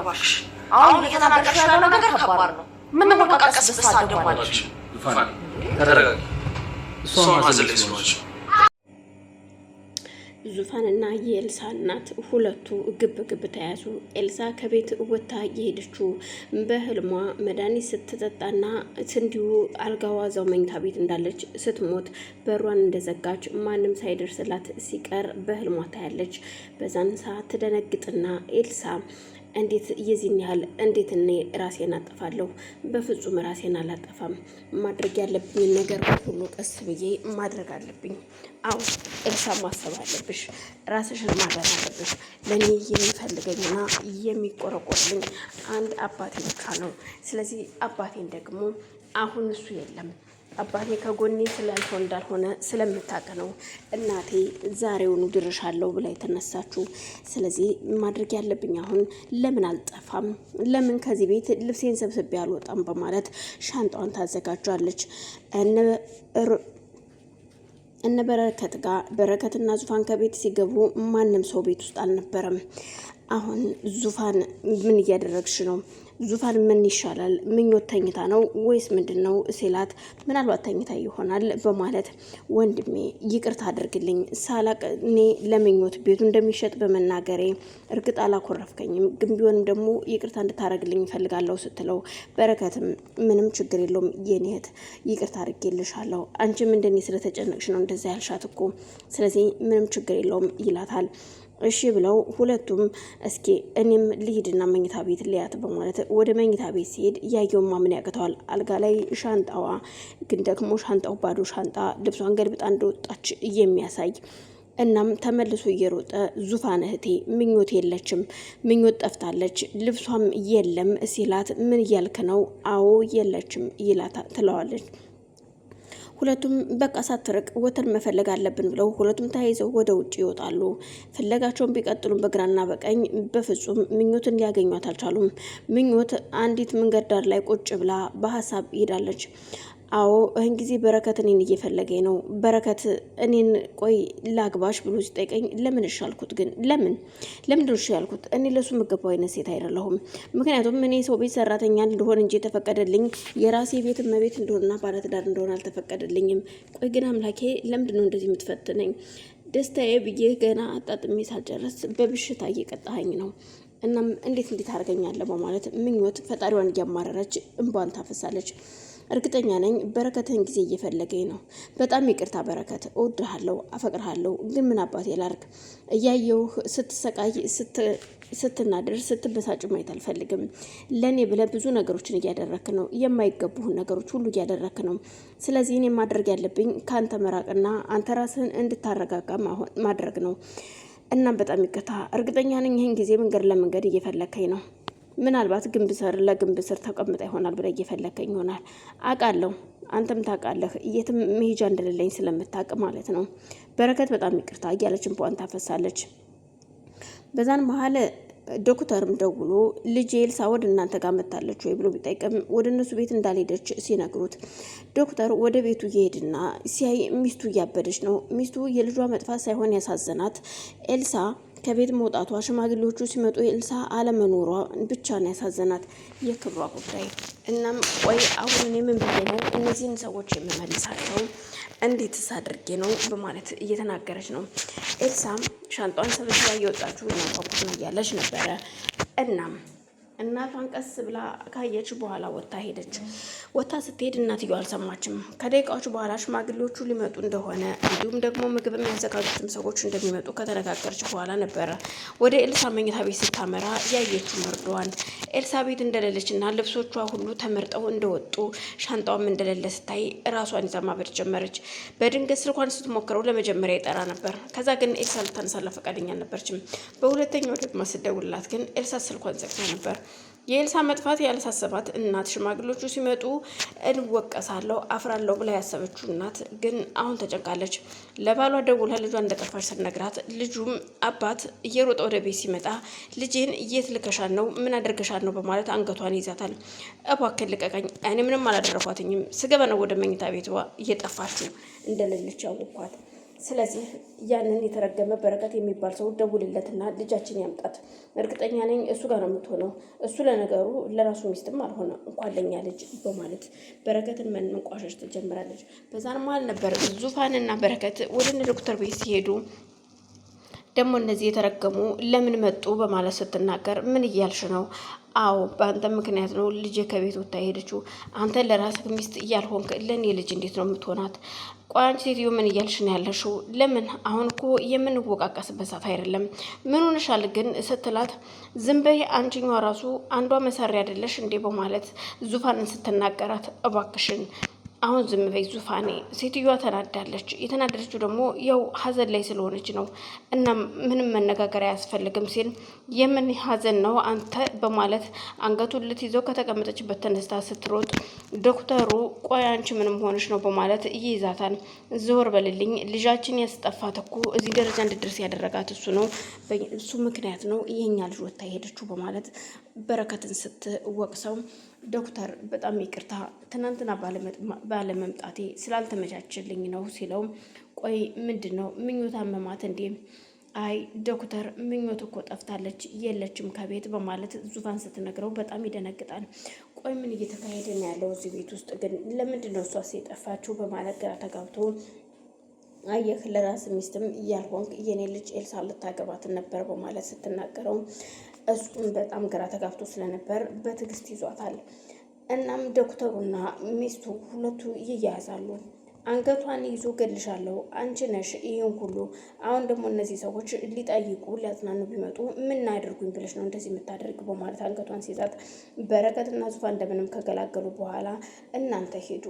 እባክሽ አሁን እየተናገርሽ ያለው ነገር ከባድ ነው ምን መወቃቀስ በሳደው ማለት ዙፋን ተረጋጋ ሶማ ዘለይሶች ዙፋንና የኤልሳ እናት ሁለቱ ግብ ተያዙ ኤልሳ ከቤት ወጣ የሄደችው በህልሟ መድኃኒት ስትጠጣና እንዲሁ አልጋዋ ዛው መኝታ ቤት እንዳለች ስትሞት በሯን እንደዘጋች ማንም ሳይደርስላት ሲቀር በህልሟ ታያለች በዛን ሰዓት ተደነግጥና ኤልሳ እንዴት የዚህን ያህል እንዴት እኔ ራሴን አጠፋለሁ በፍጹም ራሴን አላጠፋም ማድረግ ያለብኝ ነገር ሁሉ ቀስ ብዬ ማድረግ አለብኝ አው ኤልሳ ማሰብ አለብሽ ራስሽን ማድረግ አለብሽ ለኔ የሚፈልገኝና የሚቆረቆርልኝ አንድ አባቴ ብቻ ነው ስለዚህ አባቴን ደግሞ አሁን እሱ የለም አባቴ ከጎኔ ስላልሆነ እንዳልሆነ ስለምታውቅ ነው እናቴ ዛሬውኑ ድርሻለሁ ብላ የተነሳችው ስለዚህ ማድረግ ያለብኝ አሁን ለምን አልጠፋም ለምን ከዚህ ቤት ልብሴን ሰብስቤ አልወጣም በማለት ሻንጣዋን ታዘጋጃለች እነ በረከት ጋር በረከትና ዙፋን ከቤት ሲገቡ ማንም ሰው ቤት ውስጥ አልነበረም አሁን ዙፋን ምን እያደረግሽ ነው ዙፋን ምን ይሻላል ምኞት ተኝታ ነው ወይስ ምንድነው ሲላት ምናልባት ተኝታ ይሆናል በማለት ወንድሜ ይቅርታ አድርግልኝ ሳላቅ እኔ ለምኞት ቤቱ እንደሚሸጥ በመናገሬ እርግጥ አላኮረፍከኝም ግን ቢሆንም ደግሞ ይቅርታ እንድታረግልኝ ፈልጋለሁ ስትለው በረከትም ምንም ችግር የለውም የኔት ይቅርታ አድርጌልሻለሁ አንቺም እንደኔ ስለተጨነቅሽ ነው እንደዛ ያልሻት እኮ ስለዚህ ምንም ችግር የለውም ይላታል እሺ ብለው ሁለቱም እስኪ እኔም ልሂድና መኝታ ቤት ሊያት በማለት ወደ መኝታ ቤት ሲሄድ ያየው ማምን ያቀተዋል አልጋ ላይ ሻንጣዋ ግን ደግሞ ሻንጣው ባዶ ሻንጣ ልብሷን ገልብጣ እንደወጣች የሚያሳይ እናም ተመልሶ እየሮጠ ዙፋን እህቴ ምኞት የለችም ምኞት ጠፍታለች ልብሷም የለም ሲላት ምን ያልክ ነው አዎ የለችም ይላታ ትለዋለች ሁለቱም በቃ ሳትርቅ ወተን መፈለግ አለብን ብለው ሁለቱም ተያይዘው ወደ ውጭ ይወጣሉ ፍለጋቸውን ቢቀጥሉም በግራና በቀኝ በፍጹም ምኞትን ሊያገኟት አልቻሉም ምኞት አንዲት መንገድ ዳር ላይ ቁጭ ብላ በሐሳብ ይሄዳለች አዎ እህን ጊዜ በረከት እኔን እየፈለገኝ ነው በረከት እኔን ቆይ ላግባሽ ብሎ ሲጠይቀኝ ለምን እሻልኩት ግን ለምን ድርሽ ያልኩት እኔ ለሱ መገባው አይነት ሴት አይደለሁም ምክንያቱም እኔ ሰው ቤት ሰራተኛ እንደሆነ እንጂ ተፈቀደልኝ የራሴ ቤት መቤት እንደሆነና ባለትዳር እንደሆነ አልተፈቀደልኝም ቆይ ግን አምላኬ ለምንድነው እንደዚህ የምትፈትነኝ ደስታዬ ብዬ ገና አጣጥሜ ሳልጨርስ በብሽታ እየቀጣኸኝ ነው እናም እንዴት አድርገኛለህ በማለት ምኞት ፈጣሪዋን እያማረረች እንባን ታፈሳለች እርግጠኛ ነኝ በረከትን ጊዜ እየፈለገኝ ነው በጣም ይቅርታ በረከት እወድሃለሁ አፈቅርሃለሁ ግን ምን አባቴ ላርግ እያየው ስትሰቃይ ስትናደር ስትበሳጭ ማየት አልፈልግም ለኔ ብለ ብዙ ነገሮችን እያደረክ ነው የማይገቡህ ነገሮች ሁሉ እያደረክ ነው ስለዚህ እኔ ማድረግ ያለብኝ ካንተ መራቅና አንተ ራስህን እንድታረጋጋ ማድረግ ነው እና በጣም ይቅርታ እርግጠኛ ነኝ ይሄን ጊዜ መንገድ ለመንገድ እየፈለከኝ ነው ምናልባት ግንብ ስር ለግንብ ስር ተቀምጣ ይሆናል ብለ እየፈለከኝ ይሆናል አቃለሁ አንተም ታቃለህ የትም መሄጃ እንደሌለኝ ስለምታውቅ ማለት ነው በረከት በጣም ይቅርታ እያለች እንኳን ታፈሳለች በዛን መሀል ዶክተርም ደውሎ ልጅ ኤልሳ ወደ እናንተ ጋር መጣለች ወይ ብሎ ቢጠይቅም ወደ እነሱ ቤት እንዳልሄደች ሲነግሩት ዶክተር ወደ ቤቱ ይሄድና ሲያይ ሚስቱ እያበደች ነው ሚስቱ የልጇ መጥፋት ሳይሆን ያሳዘናት ኤልሳ ከቤት መውጣቷ ሽማግሌዎቹ ሲመጡ ኤልሳ አለመኖሯ ብቻ ነው ያሳዘናት የክብሯ ጉዳይ እናም ቆይ አሁን እኔ ምን ብዬ ነው እነዚህን ሰዎች የምመልሳቸው እንዴትስ አድርጌ ነው በማለት እየተናገረች ነው ኤልሳም ሻንጣዋን ሰብስባ እየወጣችሁ እናቷኩት ነው እያለች ነበረ እናም እናቷን ቀስ ብላ ካየች በኋላ ወጣ ሄደች ወጣ ስትሄድ እናትየው አልሰማችም ከደቂቃዎች በኋላ ሽማግሌዎቹ ሊመጡ እንደሆነ እንዲሁም ደግሞ ምግብ የሚያዘጋጁትም ሰዎች እንደሚመጡ ከተነጋገረች በኋላ ነበረ ወደ ኤልሳ መኝታ ቤት ስታመራ ያየችው መርዶዋን ኤልሳ ቤት እንደሌለችና ልብሶቿ ሁሉ ተመርጠው እንደወጡ ሻንጣዋም እንደሌለ ስታይ ራሷን ይዛ ማበድ ጀመረች በድንገት ስልኳን ስትሞክረው ለመጀመሪያ ይጠራ ነበር ከዛ ግን ኤልሳ ልታነሳላ ፈቃደኛ አልነበረችም በሁለተኛው ደግሞ ስትደውልላት ግን ኤልሳ ስልኳን ዘግታ ነበር የኤልሳ መጥፋት ያልሳሰባት እናት ሽማግሌዎቹ ሲመጡ እንወቀሳለሁ አፍራለሁ ብላ ያሰበችው እናት ግን አሁን ተጨንቃለች ለባሏ ደውላ ልጇ እንደጠፋች ስትነግራት ልጁም አባት እየሮጠ ወደ ቤት ሲመጣ ልጄን የት ልከሻል ነው ምን አድርገሻል ነው በማለት አንገቷን ይዛታል እባክህ ልቀቀኝ እኔ ምንም አላደረኳትኝም ስገባ ነው ወደ መኝታ ቤቷ እየጠፋችው እንደሌለች ያወቅኳት ስለዚህ ያንን የተረገመ በረከት የሚባል ሰው ደውልለትና ልጃችን ያምጣት። እርግጠኛ ነኝ እሱ ጋር ነው የምትሆነው። እሱ ለነገሩ ለራሱ ሚስትም አልሆነ እንኳን ለኛ ልጅ በማለት በረከትን መንቋሸሽ ትጀምራለች። በዛን መሀል ነበር ዙፋንና በረከት ወደ ዶክተር ቤት ሲሄዱ ደግሞ እነዚህ የተረገሙ ለምን መጡ በማለት ስትናገር ምን እያልሽ ነው? አዎ በአንተ ምክንያት ነው ልጄ ከቤት ወጣ ሄደችው። አንተ ለራስህ ሚስት እያልሆንክ ለእኔ ልጅ እንዴት ነው የምትሆናት? ቆይ አንቺ ሴትዮ ምን እያልሽ ነው ያለሽው? ለምን አሁን እኮ የምንወቃቀስበት ሰዓት አይደለም። ምን ሆነሻል ግን ስትላት ዝም በይ አንቺኛዋ ራሱ አንዷ መሳሪያ አይደለሽ እንዴ በማለት ዙፋንን ስትናገራት እባክሽን አሁን ዝም በይ ዙፋኔ። ሴትዮዋ ተናዳለች። የተናደደችው ደግሞ ያው ሀዘን ላይ ስለሆነች ነው እና ምንም መነጋገር አያስፈልግም ሲል የምን ሀዘን ነው አንተ በማለት አንገቱን ልትይዘው ከተቀመጠችበት ተነስታ ስትሮጥ ዶክተሩ ቆይ አንቺ ምንም ሆነች ነው በማለት ይይዛታል። ዞር በልልኝ ልጃችን ያስጠፋት እኮ እዚህ ደረጃ እንድደርስ ያደረጋት እሱ ነው፣ እሱ ምክንያት ነው የኛ ልጅ ወጥታ ሄደችው በማለት በረከትን ስትወቅሰው ዶክተር በጣም ይቅርታ ትናንትና ባለመምጣቴ ስላልተመቻችልኝ ነው ሲለው ቆይ ምንድን ነው ምኞት አመማት እንዴ? አይ ዶክተር ምኞት እኮ ጠፍታለች የለችም ከቤት በማለት ዙፋን ስትነግረው በጣም ይደነግጣል። ቆይ ምን እየተካሄደ ነው ያለው እዚህ ቤት ውስጥ ግን ለምንድን ነው እሷስ የጠፋችው በማለት ግራ ተጋብቶ አየህ ለራስ ሚስትም እያልሆንክ የኔ ልጅ ኤልሳ ልታገባት ነበር በማለት ስትናገረው እሱም በጣም ግራ ተጋብቶ ስለነበር በትዕግስት ይዟታል። እናም ዶክተሩና ሚስቱ ሁለቱ ይያያዛሉ። አንገቷን ይዞ ገልሻለሁ አንቺ ነሽ ይሄን ሁሉ አሁን ደግሞ እነዚህ ሰዎች ሊጠይቁ ሊያጽናኑ ቢመጡ ምን አድርጉኝ ብለሽ ነው እንደዚህ የምታደርግ በማለት አንገቷን ሲይዛት በረከትና ዙፋን እንደምንም ከገላገሉ በኋላ እናንተ ሄዱ፣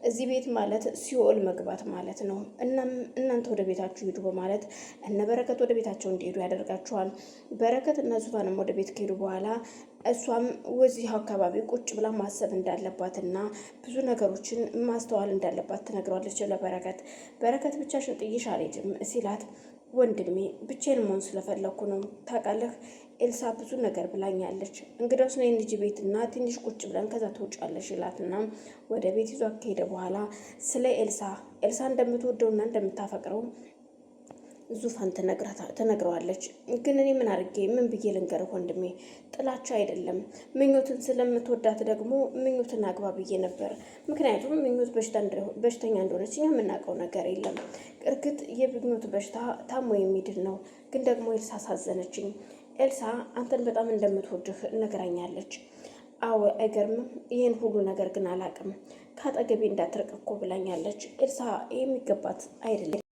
እዚህ ቤት ማለት ሲኦል መግባት ማለት ነው። እናም እናንተ ወደ ቤታችሁ ሄዱ በማለት እነ በረከት ወደ ቤታቸው እንዲሄዱ ያደርጋቸዋል። በረከትና ዙፋንም ወደ ቤት ከሄዱ በኋላ እሷም ወዚህ አካባቢ ቁጭ ብላ ማሰብ እንዳለባትና ብዙ ነገሮችን ማስተዋል እንዳለባት ትነግረዋለች ለበረከት። በረከት ብቻሽን ጥዬሽ አልሄድም ሲላት ወንድሜ ብቻዬን መሆን ስለፈለኩ ነው ታውቃለህ፣ ኤልሳ ብዙ ነገር ብላኛለች። እንግዲያውስ ነይ እንጂ ቤትና ትንሽ ቁጭ ብለን ከዛ ትወጫለሽ ይላትና ወደ ቤት ይዟ ከሄደ በኋላ ስለ ኤልሳ እንደምትወደውና እንደምታፈቅረው ዙፋን ትነግረዋለች። ግን እኔ ምን አድርጌ ምን ብዬ ልንገርህ ወንድሜ፣ ጥላቻ አይደለም ምኞትን ስለምትወዳት ደግሞ ምኞትን አግባ ብዬ ነበር። ምክንያቱም ምኞት በሽተኛ እንደሆነች እኛ የምናውቀው ነገር የለም። እርግጥ የምኞት በሽታ ታሞ የሚድን ነው። ግን ደግሞ ኤልሳ አሳዘነችኝ። ኤልሳ አንተን በጣም እንደምትወድህ ነግራኛለች። አዎ አይገርምም። ይህን ሁሉ ነገር ግን አላውቅም። ከአጠገቤ እንዳትርቅ እኮ ብላኛለች። ኤልሳ የሚገባት አይደለም።